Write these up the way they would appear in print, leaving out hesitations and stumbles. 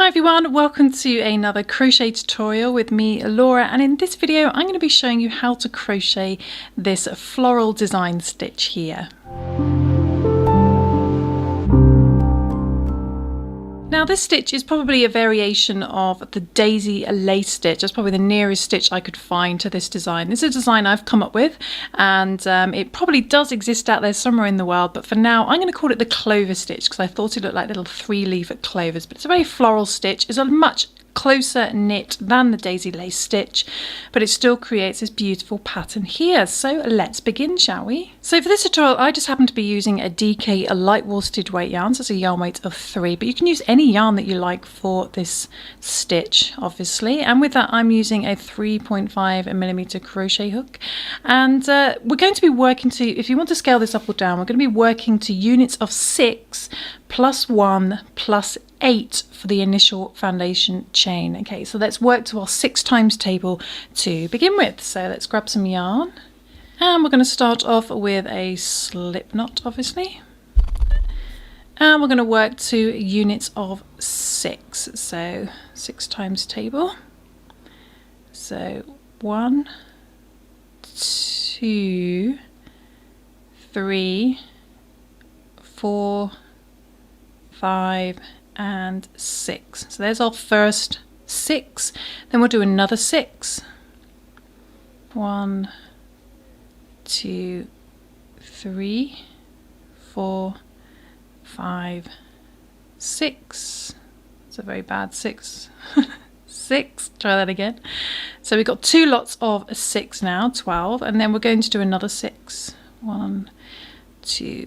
Hi everyone, welcome to another crochet tutorial with me, Laura, and in this video I'm going to be showing you how to crochet this floral design stitch here. Now this stitch is probably a variation of the daisy lace stitch. That's probably the nearest stitch I could find to this design. This is a design I've come up with, and it probably does exist out there somewhere in the world, but for now I'm going to call it the Clover stitch because I thought it looked like little three-leaf clovers, but it's a very floral stitch. It's a much closer knit than the daisy lace stitch, but it still creates this beautiful pattern here. So let's begin, shall we? So for this tutorial I just happen to be using a DK light worsted weight yarn, so it's a yarn weight of 3, but you can use any yarn that you like for this stitch obviously, and with that I'm using a 3.5mm crochet hook, and we're going to be working to, if you want to scale this up or down, we're going to be working to units of 6 plus 1 plus 8 for the initial foundation chain. Okay, so let's work to our 6 times table to begin with. So let's grab some yarn, and we're going to start off with a slip knot obviously, and we're going to work to units of 6, so 6 times table. So 1, 2, 3, 4, 5 and 6. So there's our first 6. Then we'll do another 6. 1, 2, 3, 4, 5, 6. It's a very bad 6. 6. Try that again. So we've got 2 lots of 6 now, 12, and then we're going to do another 6. 1, 2,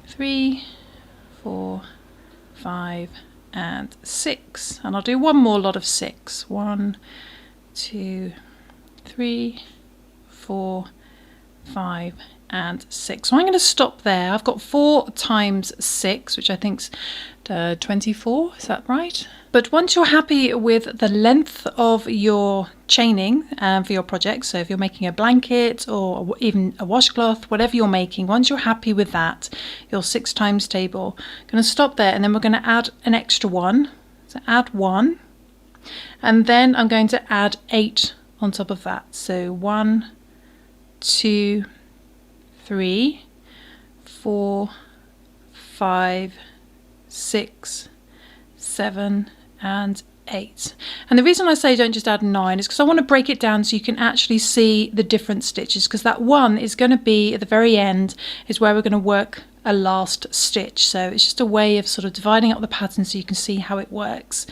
3, 4, 5 and 6, and I'll do one more lot of 6. 1, 2, 3, 4, 5 and 6. So I'm going to stop there. I've got 4 times 6, which I think's 24, is that right? But once you're happy with the length of your chaining for your project, so if you're making a blanket or even a washcloth, whatever you're making, once you're happy with that, your 6 times table, I'm going to stop there, and then we're going to add an extra 1. So add 1, and then I'm going to add 8 on top of that. So 1, 2, 3, 4, 5, 6, 7 and 8. And the reason I say don't just add 9 is because I want to break it down so you can actually see the different stitches, because that 1 is going to be at the very end, is where we're going to work a last stitch. So it's just a way of sort of dividing up the pattern so you can see how it works.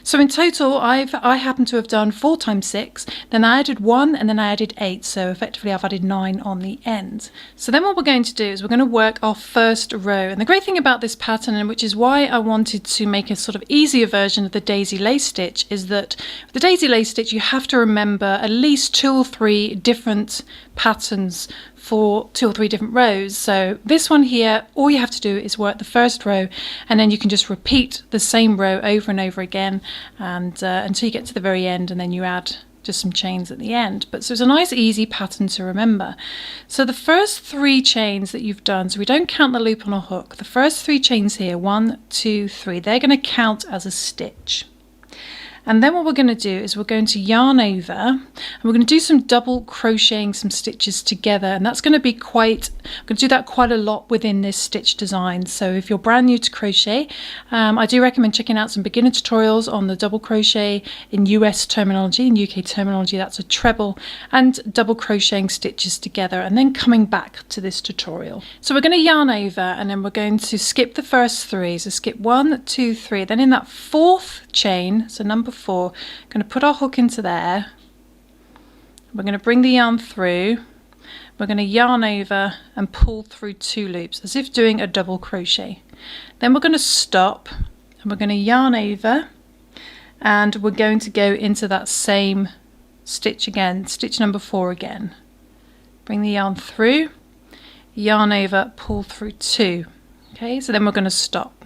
So in total I happen to have done 4 times 6, then I added 1, and then I added 8, so effectively I've added 9 on the end. So then what we're going to do is we're going to work our first row, and the great thing about this pattern, and which is why I wanted to make a sort of easier version of the daisy lace stitch, is that with the daisy lace stitch you have to remember at least 2 or 3 different patterns for 2 or 3 different rows. So this one here, all you have to do is work the first row, and then you can just repeat the same row over and over again, and until you get to the very end, and then you add just some chains at the end. But so it's a nice easy pattern to remember. So the first 3 chains that you've done, so we don't count the loop on a hook, the first 3 chains here, 1, 2, 3, they're going to count as a stitch. And then what we're going to do is we're going to yarn over, and we're going to do some double crocheting some stitches together, and that's going to be quite, I'm going to do that quite a lot within this stitch design. So if you're brand new to crochet, I do recommend checking out some beginner tutorials on the double crochet in US terminology. In UK terminology that's a treble, and double crocheting stitches together, and then coming back to this tutorial. So we're going to yarn over, and then we're going to skip the first 3, so skip 1, 2, 3, then in that 4th chain, so number 4, going to put our hook into there, we're going to bring the yarn through, we're going to yarn over and pull through 2 loops as if doing a double crochet. Then we're going to stop, and we're going to yarn over, and we're going to go into that same stitch again, stitch number 4 again. Bring the yarn through, yarn over, pull through 2. Okay, so then we're going to stop.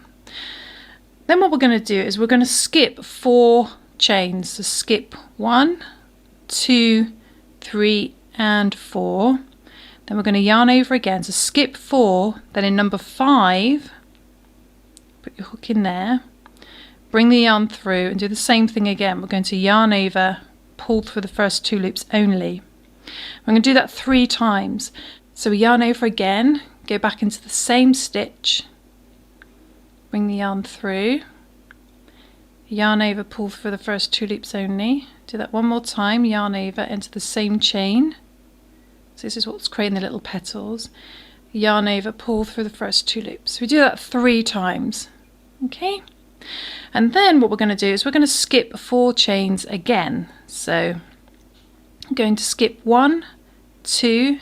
Then what we're going to do is we're going to skip 4 chains. So skip 1, 2, 3 and 4. Then we're going to yarn over again. So skip 4, then in number 5, put your hook in there, bring the yarn through and do the same thing again. We're going to yarn over, pull through the first 2 loops only. I'm going to do that 3 times. So we yarn over again, go back into the same stitch, bring the yarn through, yarn over, pull through the first 2 loops only. Do that one more time, yarn over into the same chain. So this is what's creating the little petals. Yarn over, pull through the first 2 loops. We do that 3 times. Okay, and then what we're going to do is we're going to skip 4 chains again. So I'm going to skip 1, 2,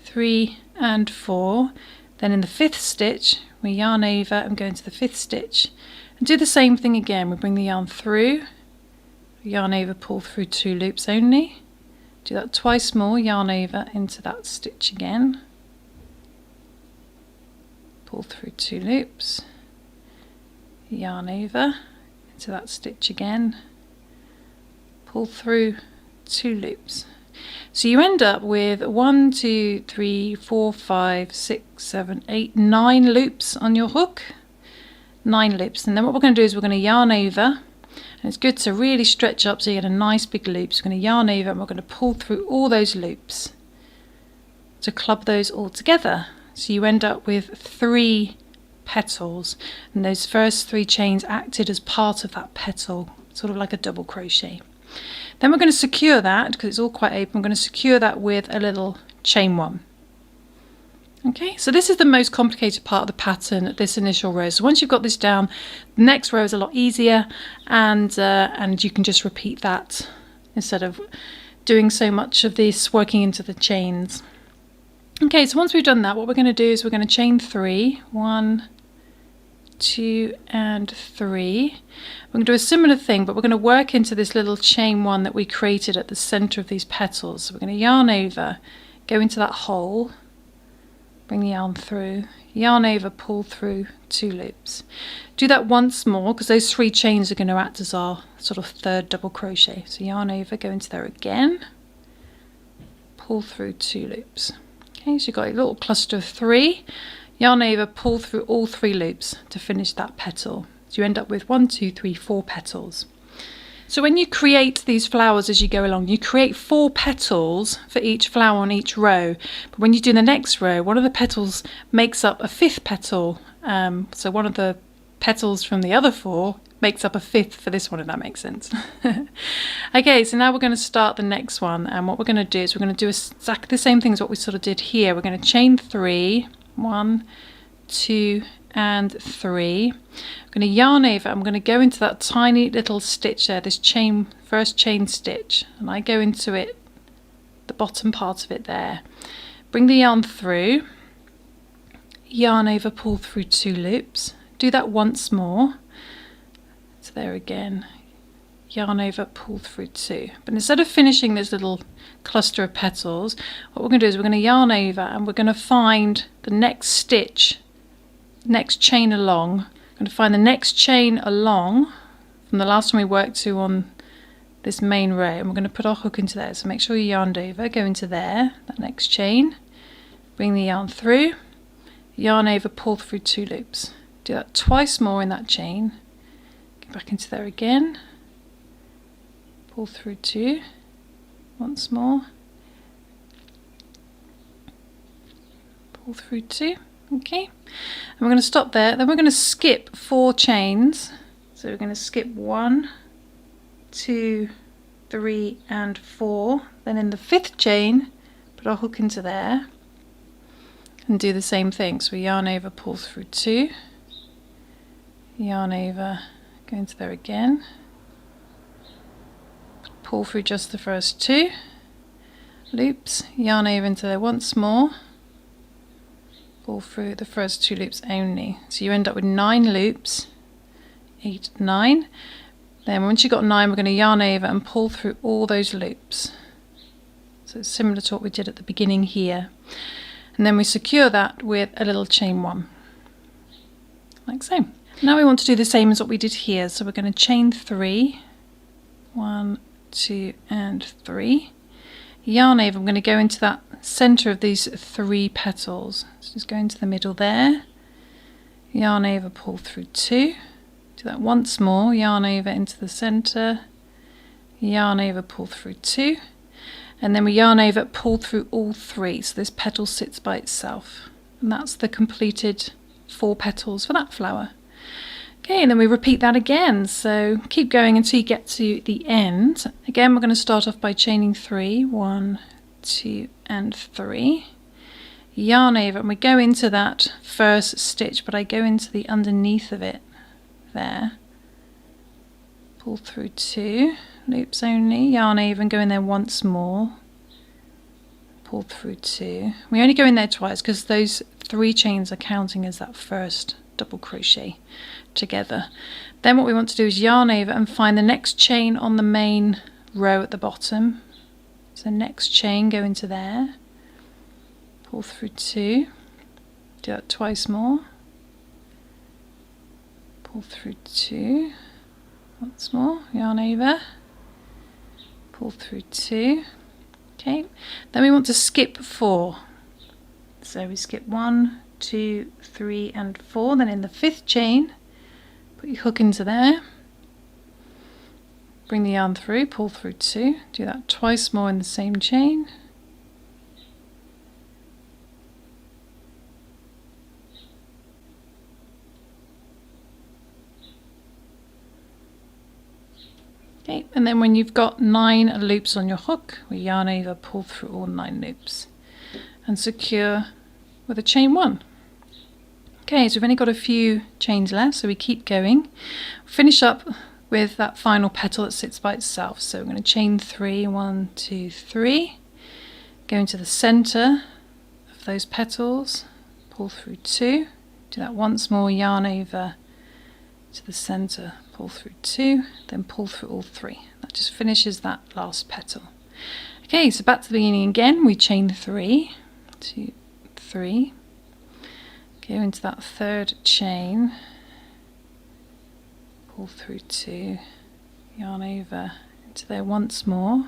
3 and 4. Then in the 5th stitch we yarn over and go into the 5th stitch and do the same thing again. We bring the yarn through, yarn over, pull through 2 loops only. Do that twice more, yarn over into that stitch again, pull through 2 loops, yarn over into that stitch again, pull through 2 loops. So you end up with 1, 2, 3, 4, 5, 6, 7, 8, 9 loops on your hook. 9 loops. And then what we're going to do is we're going to yarn over, and it's good to really stretch up so you get a nice big loop. So we're going to yarn over and we're going to pull through all those loops to club those all together. So you end up with 3 petals, and those first 3 chains acted as part of that petal, sort of like a double crochet. Then we're going to secure that, because it's all quite open, we're going to secure that with a little chain 1. Okay, so this is the most complicated part of the pattern, this initial row. So once you've got this down, the next row is a lot easier, and you can just repeat that instead of doing so much of this working into the chains. Okay, so once we've done that, what we're going to do is we're going to chain 3, 1, 2 and 3. We're going to do a similar thing, but we're going to work into this little chain 1 that we created at the center of these petals. So we're going to yarn over, go into that hole, bring the yarn through, yarn over, pull through 2 loops. Do that once more, because those 3 chains are going to act as our sort of 3rd double crochet. So yarn over, go into there again, pull through 2 loops. Okay, so you've got a little cluster of 3. Yarn over, pull through all 3 loops to finish that petal. So you end up with 1, 2, 3, 4 petals. So when you create these flowers as you go along, you create 4 petals for each flower on each row. But when you do the next row, one of the petals makes up a 5th petal. So one of the petals from the other 4 makes up a 5th for this one, if that makes sense. Okay, so now we're going to start the next one. And what we're going to do is we're going to do exactly the same thing as what we sort of did here. We're going to chain 3, 1, 2 and 3. I'm going to yarn over, I'm going to go into that tiny little stitch there, this chain, first chain stitch, and I go into it, the bottom part of it there. Bring the yarn through, yarn over, pull through 2 loops. Do that once more. So there again, yarn over, pull through 2. But instead of finishing this little cluster of petals, what we're going to do is we're going to yarn over and we're going to find the next stitch, next chain along. I'm going to find the next chain along from the last one we worked to on this main row, and we're going to put our hook into there. So make sure you yarned over, go into there, that next chain, bring the yarn through, yarn over, pull through 2 loops. Do that twice more in that chain, go back into there again, pull through 2, once more, pull through 2. Okay, and we're going to stop there. Then we're going to skip 4 chains. So we're going to skip 1, 2, 3 and 4. Then in the 5th chain, put our hook into there and do the same thing. So we yarn over, pull through 2, yarn over, go into there again, pull through just the first 2 loops, yarn over into there once more, pull through the first 2 loops only. So you end up with 9 loops, 8, 9. Then once you've got 9, we're going to yarn over and pull through all those loops. So it's similar to what we did at the beginning here. And then we secure that with a little chain 1, like so. Now we want to do the same as what we did here. So we're going to chain 3, 1, 2 and 3. Yarn over, I'm going to go into that center of these 3 petals. So just go into the middle there, yarn over, pull through 2, Do that once more, yarn over into the center, yarn over, pull through 2, and then we yarn over, pull through all 3, so this petal sits by itself, and that's the completed 4 petals for that flower. Okay, and then we repeat that again, so keep going until you get to the end. Again, we're going to start off by chaining 3, 1, 2 and 3, yarn over, and we go into that first stitch, but I go into the underneath of it there, pull through 2 loops only, yarn over and go in there once more, pull through 2. We only go in there twice because those 3 chains are counting as that first double crochet together. Then what we want to do is yarn over and find the next chain on the main row at the bottom. So next chain, go into there, pull through 2, do that twice more, pull through 2, once more, yarn over, pull through 2. Okay, then we want to skip 4. So we skip 1, 2, 3 and 4. Then in the 5th chain, put your hook into there, bring the yarn through, pull through 2, do that twice more in the same chain. Okay, and then when you've got 9 loops on your hook, we yarn over, pull through all 9 loops and secure with a chain 1. Okay, so we've only got a few chains left, so we keep going. Finish up with that final petal that sits by itself. So we're going to chain 3, 1, 2, 3, go into the center of those petals, pull through 2, do that once more, yarn over to the center, pull through 2, then pull through all 3. That just finishes that last petal. Okay, so back to the beginning again, we chain 3, 2, 3, go into that 3rd chain, pull through 2, yarn over into there once more,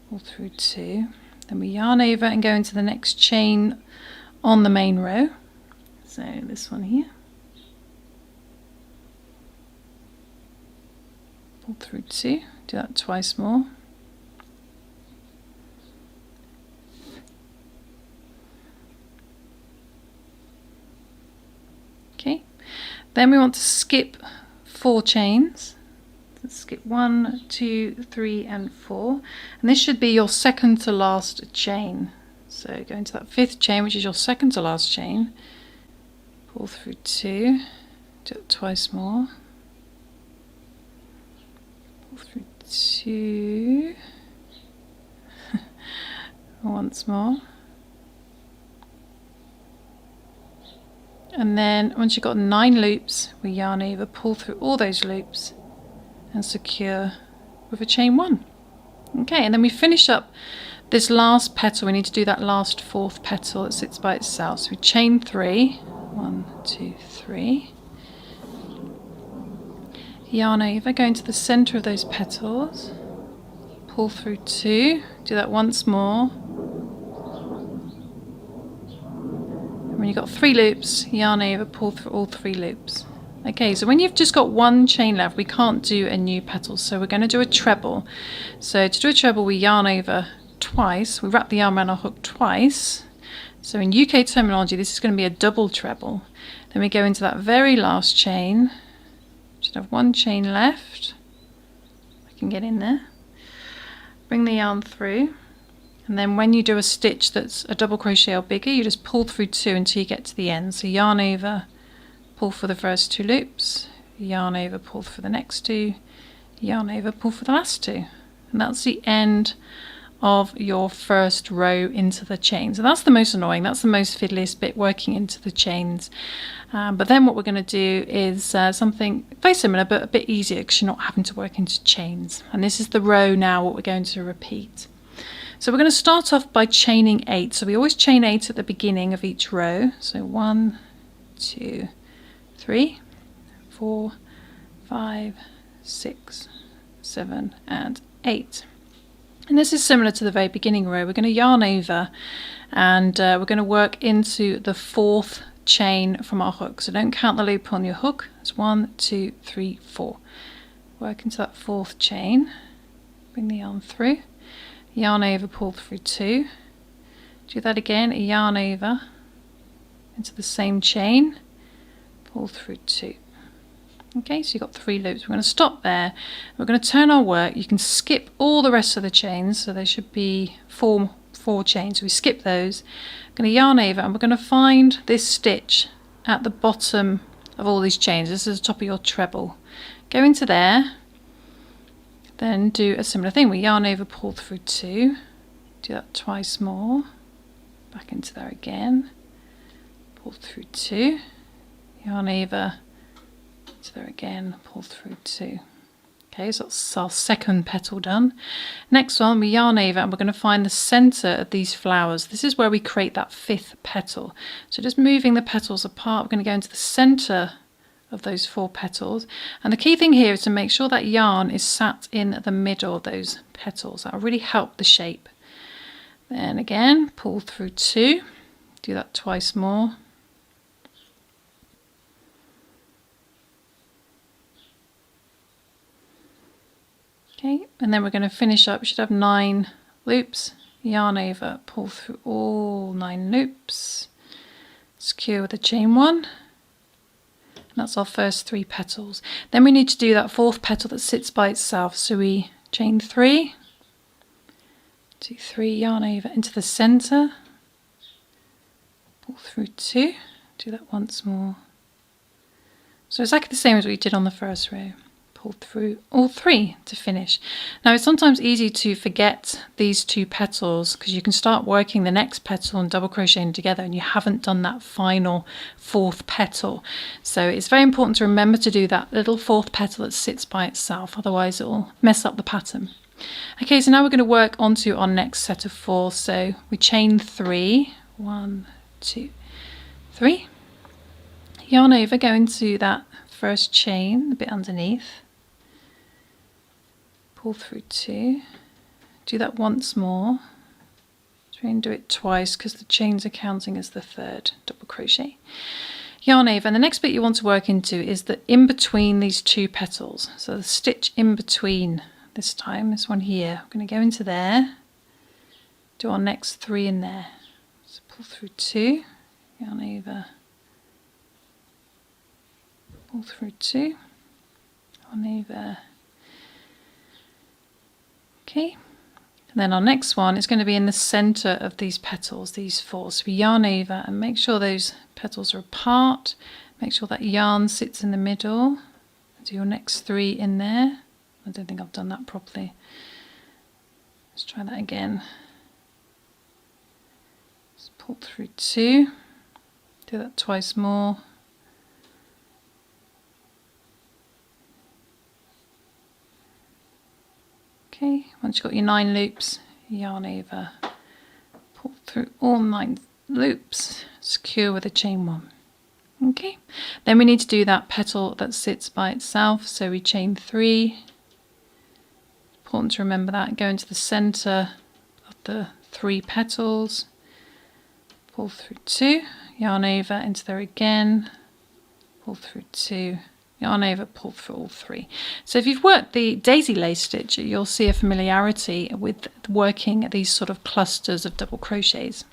pull through 2, then we yarn over and go into the next chain on the main row, so this one here, pull through 2, do that twice more, okay, then we want to skip 4 chains. Let's skip 1, 2, 3 and 4, and this should be your second to last chain. So go into that 5th chain, which is your second to last chain, pull through 2, do it twice more, pull through 2, once more, and then once you've got 9 loops, we yarn over, pull through all those loops and secure with a chain 1. Okay, and then we finish up this last petal. We need to do that last 4th petal that sits by itself. So we chain 3, 1, 2, 3, yarn over, go into the center of those petals, pull through 2, do that once more. When you've got 3 loops, yarn over, pull through all 3 loops. Okay, so when you've just got 1 chain left, we can't do a new petal, so we're going to do a treble. So to do a treble, we yarn over twice, we wrap the yarn around our hook twice. So in UK terminology, this is going to be a double treble. Then we go into that very last chain, should have 1 chain left, I can get in there, bring the yarn through. And then when you do a stitch that's a double crochet or bigger, you just pull through 2 until you get to the end. So yarn over, pull for the first 2 loops, yarn over, pull for the next 2, yarn over, pull for the last 2. And that's the end of your first row into the chain. So that's the most annoying, that's the most fiddliest bit, working into the chains. But then what we're going to do is something very similar but a bit easier because you're not having to work into chains. And this is the row now what we're going to repeat. So we're going to start off by chaining 8. So we always chain 8 at the beginning of each row. So 1, 2, 3, 4, 5, 6, 7 and 8. And this is similar to the very beginning row. We're going to yarn over and we're going to work into the 4th chain from our hook. So don't count the loop on your hook That's 1, 2, 3, 4. Work into that 4th chain, bring the yarn through, yarn over, pull through 2, do that again, a yarn over into the same chain, pull through 2. Okay, so you've got 3 loops. We're going to stop there. We're going to turn our work. You can skip all the rest of the chains, so there should be four chains. So we skip those. I'm going to yarn over, and we're going to find this stitch at the bottom of all these chains. This is the top of your treble. Go into there, then do a similar thing. We yarn over, pull through 2, do that twice more, back into there again, pull through 2, yarn over, to there again, pull through 2. Okay, so that's our 2nd petal done. Next one, we yarn over, and we're going to find the centre of these flowers. This is where we create that 5th petal. So just moving the petals apart, we're going to go into the centre of those 4 petals. And the key thing here is to make sure that yarn is sat in the middle of those petals. That will really help the shape. Then again, pull through 2, do that twice more. Okay, and then we're going to finish up. We should have 9 loops, yarn over, pull through all 9 loops, secure with a chain 1, and that's our first 3 petals. Then we need to do that 4th petal that sits by itself, so we chain 3, 2, 3, yarn over into the centre, pull through 2, do that once more. So exactly the same as we did on the first row. Pull through all 3 to finish. Now it's sometimes easy to forget these 2 petals because you can start working the next petal and double crocheting together and you haven't done that final 4th petal. So it's very important to remember to do that little 4th petal that sits by itself, otherwise it will mess up the pattern. Okay, so now we're going to work onto our next set of 4. So we chain 3, 1, 2, 3, yarn over, go into that first chain, the bit underneath, pull through 2, do that once more, try and do it twice because the chains are counting as the 3rd double crochet, yarn over, and the next bit you want to work into is the in between these 2 petals, so the stitch in between this time, this one here. I'm going to go into there, do our next 3 in there, so pull through 2, yarn over, pull through 2, yarn over. Okay, and then our next one is going to be in the centre of these petals, these 4. So we yarn over and make sure those petals are apart, make sure that yarn sits in the middle, do your next 3 in there. I don't think I've done that properly. Let's try that again. Just pull through 2, do that twice more. Okay, once you've got your 9 loops, yarn over, pull through all 9 loops, secure with a chain 1. Okay, then we need to do that petal that sits by itself, so we chain 3. Important to remember that, go into the centre of the 3 petals, pull through 2, yarn over into there again, pull through 2, yarn over, pull through all 3. So if you've worked the daisy lace stitch, you'll see a familiarity with working these sort of clusters of double crochets.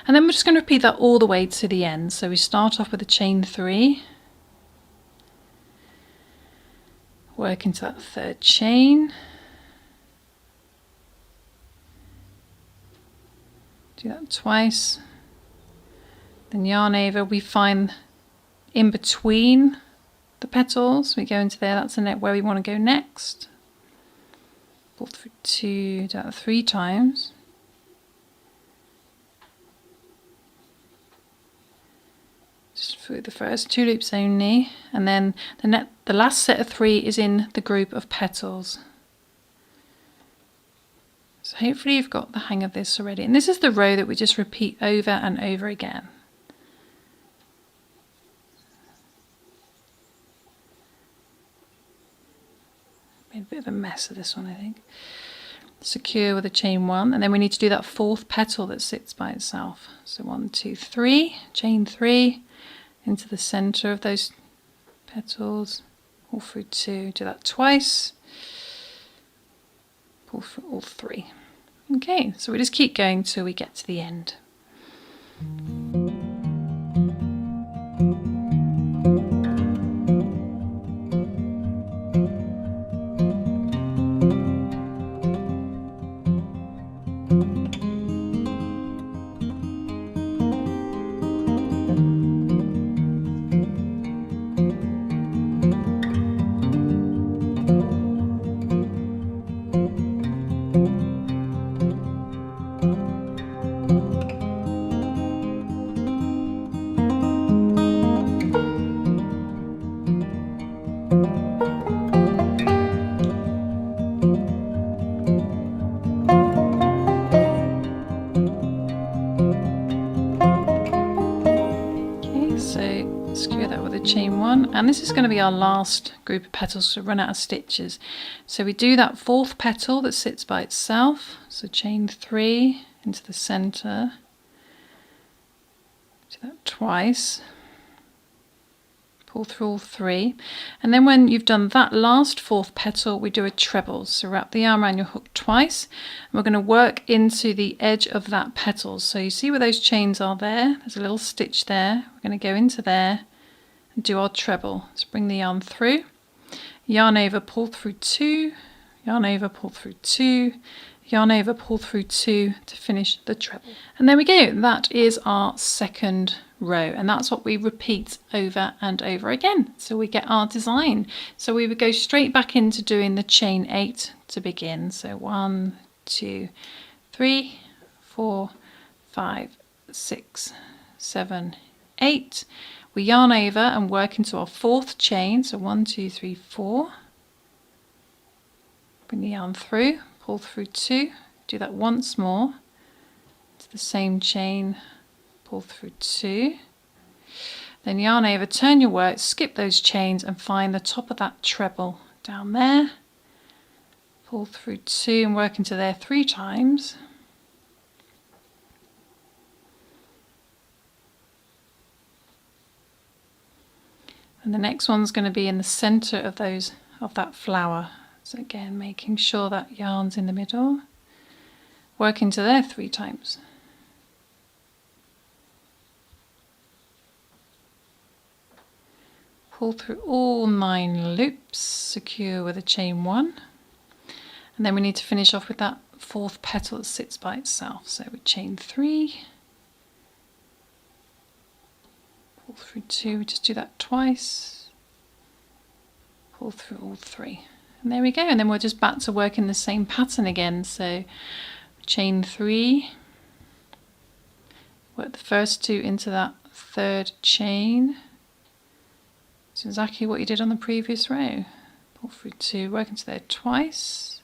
And then we're just going to repeat that all the way to the end. So we start off with a chain 3, work into that 3rd chain, do that twice, then yarn over, we find in between the petals, we go into there, that's the net where we want to go next, pull through 2, do that 3 times, just through the first 2 loops only, and then the last set of 3 is in the group of petals. So hopefully you've got the hang of this already, and this is the row that we just repeat over and over again. Made a bit of a mess of this one, I think. Secure with a chain 1, and then we need to do that 4th petal that sits by itself. So 1, 2, 3, chain 3 into the centre of those petals, pull through 2, do that twice, pull through all 3. Okay, so we just keep going till we get to the end. Secure that with a chain 1, and this is going to be our last group of petals to run out of stitches. So we do that 4th petal that sits by itself, so chain 3 into the center, do that twice, pull through all 3, and then when you've done that last 4th petal we do a treble. So wrap the yarn around your hook twice, and we're going to work into the edge of that petal. So you see where those chains are there, there's a little stitch there, we're going to go into there and do our treble. Let's bring the yarn through, yarn over, pull through 2, yarn over, pull through 2, yarn over, pull through 2 to finish the treble. And there we go, that is our 2nd row, and that's what we repeat over and over again. So we get our design. So we would go straight back into doing the chain 8 to begin. So 1, 2, 3, 4, 5, 6, 7, 8. We yarn over and work into our 4th chain. So 1, 2, 3, 4. Bring the yarn through, pull through 2, do that once more, to the same chain, pull through 2, then yarn over, turn your work, skip those chains and find the top of that treble down there, pull through 2 and work into there 3 times, and the next one's going to be in the center of that flower. So again, making sure that yarn's in the middle, work into there 3 times. Pull through all 9 loops, secure with a chain 1. And then we need to finish off with that 4th petal that sits by itself. So we chain 3, pull through 2, we just do that twice, pull through all 3. And there we go, and then we're just back to work in the same pattern again. So chain 3, work the first 2 into that 3rd chain. So exactly what you did on the previous row. Pull through 2, work into there twice.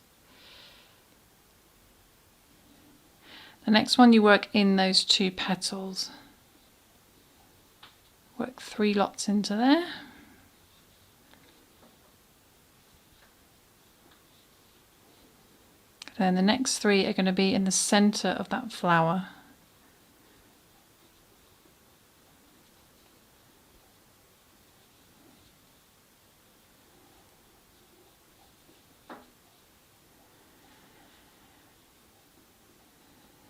The next one you work in those 2 petals. Work 3 lots into there. Then the next 3 are going to be in the center of that flower.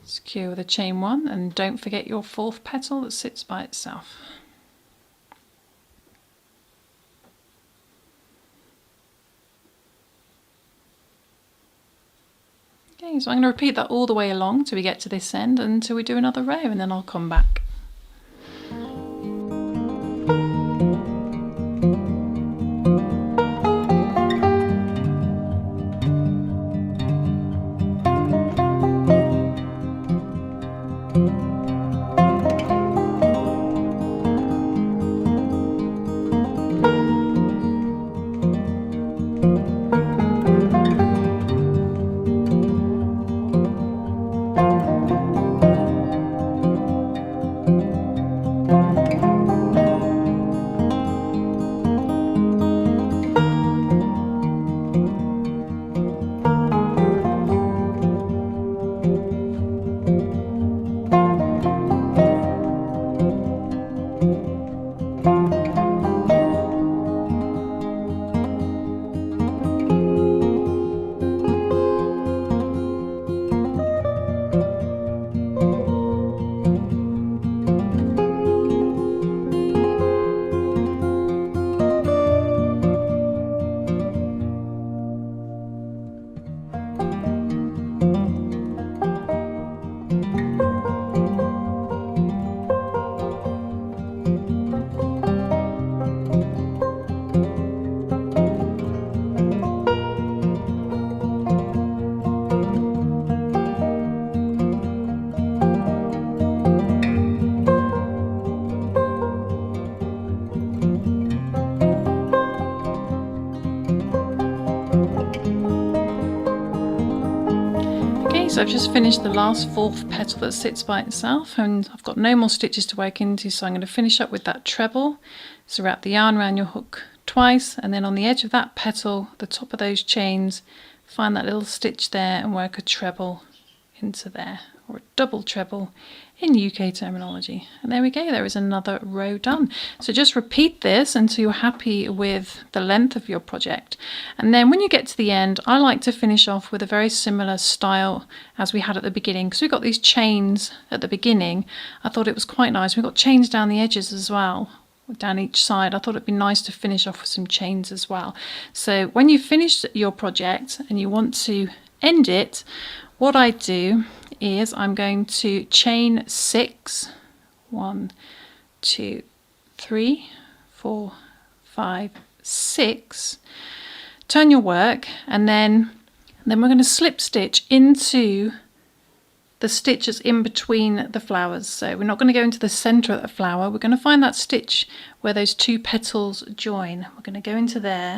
Secure with a chain 1, and don't forget your 4th petal that sits by itself. Okay, so I'm going to repeat that all the way along till we get to this end, until we do another row, and then I'll come back. So I've just finished the last 4th petal that sits by itself, and I've got no more stitches to work into, so I'm going to finish up with that treble. So wrap the yarn around your hook twice, and then on the edge of that petal, the top of those chains, find that little stitch there and work a treble into there, or a double treble in UK terminology. And there we go, there is another row done. So just repeat this until you're happy with the length of your project. And then when you get to the end, I like to finish off with a very similar style as we had at the beginning, because we got these chains at the beginning. I thought it was quite nice. We've got chains down the edges as well, down each side. I thought it'd be nice to finish off with some chains as well. So when you finish your project and you want to end it, what I do is I'm going to chain 6, 1, 2, 3, 4, 5, 6, turn your work, and then we're going to slip stitch into the stitch that's in between the flowers. So we're not going to go into the center of the flower, we're going to find that stitch where those 2 petals join. We're going to go into there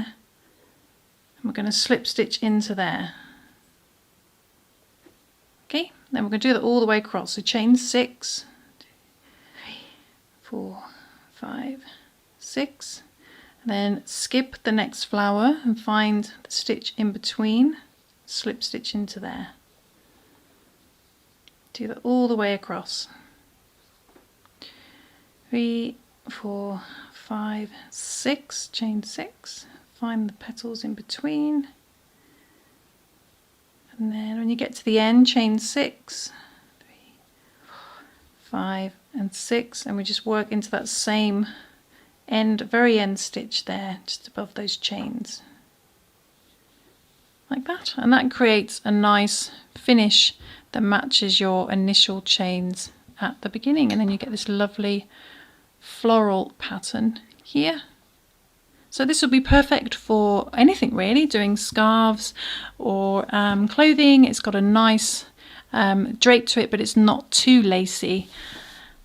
and we're going to slip stitch into there. Okay, then we're going to do that all the way across. So chain 6, 2, 3, 4, 5, 6, and then skip the next flower and find the stitch in between, slip stitch into there. Do that all the way across. 3, 4, 5, 6, chain 6, find the petals in between. And then when you get to the end, chain 6, 3, 4, 5 and 6, and we just work into that same end, very end stitch there, just above those chains. Like that. And that creates a nice finish that matches your initial chains at the beginning. And then you get this lovely floral pattern here. So this will be perfect for anything really, doing scarves or clothing. It's got a nice drape to it, but it's not too lacy.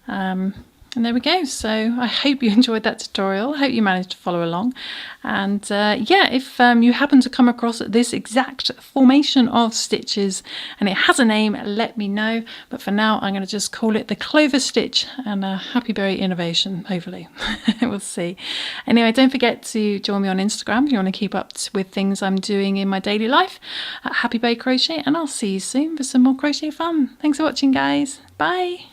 And there we go. So I hope you enjoyed that tutorial. I hope you managed to follow along. And yeah, if you happen to come across this exact formation of stitches and it has a name, let me know. But for now, I'm going to just call it the Clover stitch and a HappyBerry innovation, hopefully. We'll see. Anyway, don't forget to join me on Instagram if you want to keep up with things I'm doing in my daily life at HappyBerry Crochet. And I'll see you soon for some more crochet fun. Thanks for watching, guys. Bye.